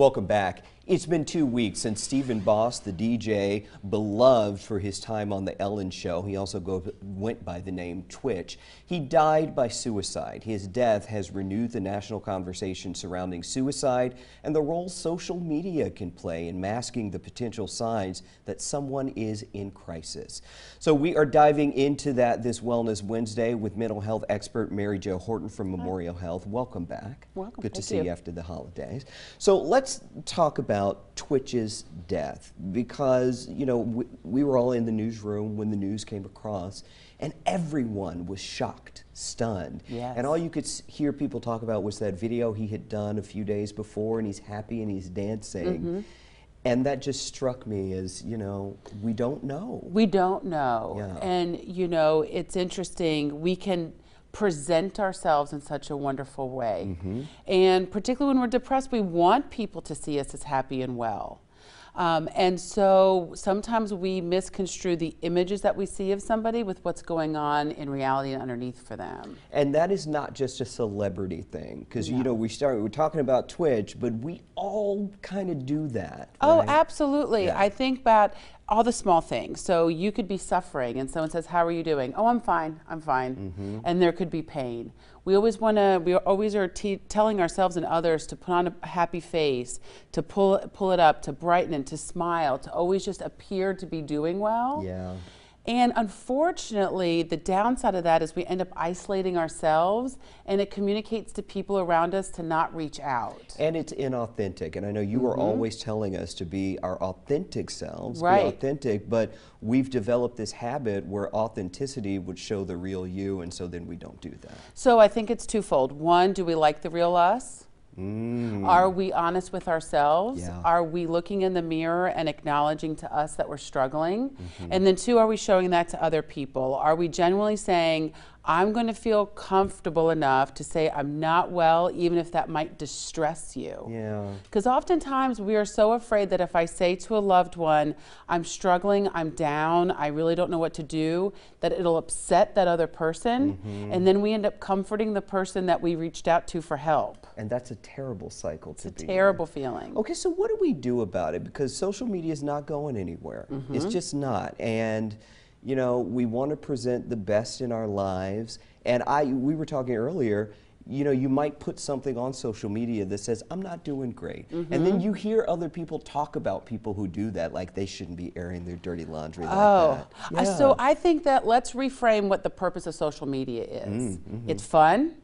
Welcome back. It's been 2 weeks since Stephen Boss, the DJ, beloved for his time on The Ellen Show. He also went by the name Twitch. He died by suicide. His death has renewed the national conversation surrounding suicide and the role social media can play in masking the potential signs that someone is in crisis. So we are diving into that this Wellness Wednesday with mental health expert Mary Jo Horton from Memorial Health. Welcome back. Welcome. Good to see you after the holidays. So let's talk about Twitch's death, because we were all in the newsroom when the news came across, and everyone was shocked, stunned. Yes. And all you could hear people talk about was that video he had done a few days before, and he's happy and he's dancing. Mm-hmm. And that just struck me as, we don't know. We don't know. Yeah. And, it's interesting. We can present ourselves in such a wonderful way. Mm-hmm. And particularly when we're depressed, we want people to see us as happy and well. And so sometimes we misconstrue the images that we see of somebody with what's going on in reality and underneath for them. And that is not just a celebrity thing, because we're talking about Twitch, but we all kind of do that. Oh, right? absolutely. Yeah. I think about all the small things. So you could be suffering and someone says, "How are you doing?" "Oh, I'm fine, I'm fine." Mm-hmm. And there could be pain. We always are telling ourselves and others to put on a happy face, to pull it up, to brighten it, to smile, to always just appear to be doing well. Yeah. And unfortunately, the downside of that is we end up isolating ourselves, and it communicates to people around us to not reach out. And it's inauthentic. And I know you are always telling us to be our authentic selves, Right. be authentic, but we've developed this habit where authenticity would show the real you, and so then we don't do that. So I think it's twofold. One, do we like the real us? Are we honest with ourselves? Yeah. Are we looking in the mirror and acknowledging to us that we're struggling? And then two, are we showing that to other people? Are we genuinely saying, I'm going to feel comfortable enough to say I'm not well, even if that might distress you? Yeah. Because oftentimes we are so afraid that if I say to a loved one, I'm struggling, I'm down, I really don't know what to do, that it'll upset that other person. And then we end up comforting the person that we reached out to for help. And that's a terrible cycle to be in. It's a terrible feeling. Okay, so what do we do about it? Because social media is not going anywhere. It's just not. And we want to present the best in our lives. And we were talking earlier, you might put something on social media that says, I'm not doing great. And then you hear other people talk about people who do that, like they shouldn't be airing their dirty laundry like that. Yeah. So I think that let's reframe what the purpose of social media is. It's fun.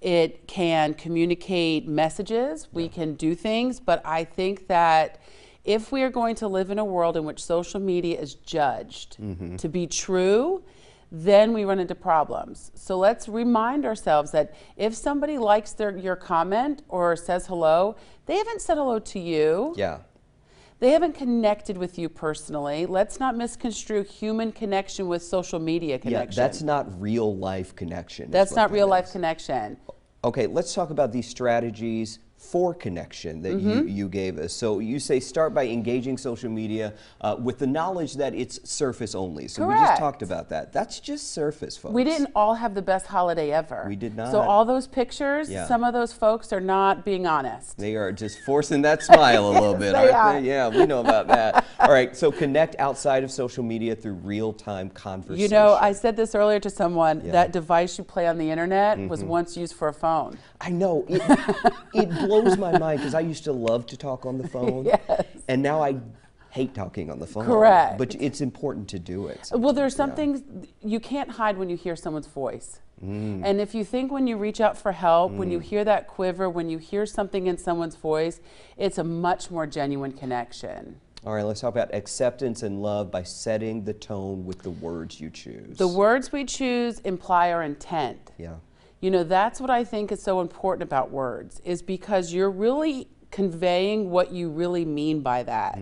It can communicate messages. We can do things. But I think that if we are going to live in a world in which social media is judged to be true, then we run into problems. So let's remind ourselves that if somebody likes your comment or says hello, they haven't said hello to you. Yeah. They haven't connected with you personally. Let's not misconstrue human connection with social media connection. Yeah, that's not real life connection. That's not real life connection. Okay, let's talk about these strategies for connection that you gave us. So you say start by engaging social media with the knowledge that it's surface only. So we just talked about that. That's just surface, folks. We didn't all have the best holiday ever. We did not. So all those pictures, some of those folks are not being honest. They are just forcing that smile a little bit, aren't they? Yeah, we know about that. All right, so connect outside of social media through real-time conversation. I said this earlier to someone, that device you play on the internet was once used for a phone. I know. It blows my mind, because I used to love to talk on the phone. Yes. And now I hate talking on the phone. Correct. But it's important to do it sometimes. Well, there's some things you can't hide when you hear someone's voice. And if you think when you reach out for help, when you hear that quiver, when you hear something in someone's voice, it's a much more genuine connection. All right, let's talk about acceptance and love by setting the tone with the words you choose. The words we choose imply our intent. Yeah. That's what I think is so important about words, is because you're really conveying what you really mean by that.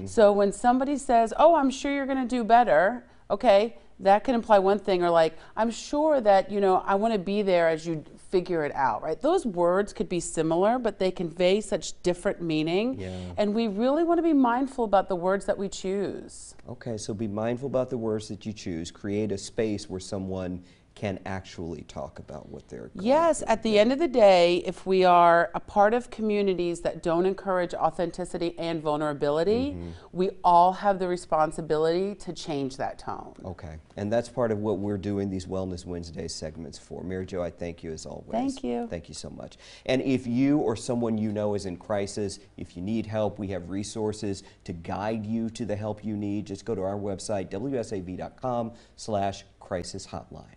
So when somebody says, "Oh, I'm sure you're going to do better," okay, that can imply one thing, or like, "I'm sure that, I want to be there as you figure it out," right? Those words could be similar, but they convey such different meaning. Yeah. And we really want to be mindful about the words that we choose. Okay, so be mindful about the words that you choose. Create a space where someone can actually talk about what they're going Yes, through. at the end of the day, if we are a part of communities that don't encourage authenticity and vulnerability, we all have the responsibility to change that tone. Okay, and that's part of what we're doing these Wellness Wednesday segments for. Mary Jo, I thank you as always. Thank you. Thank you so much. And if you or someone you know is in crisis, if you need help, we have resources to guide you to the help you need. Just go to our website, wsav.com/crisis hotline.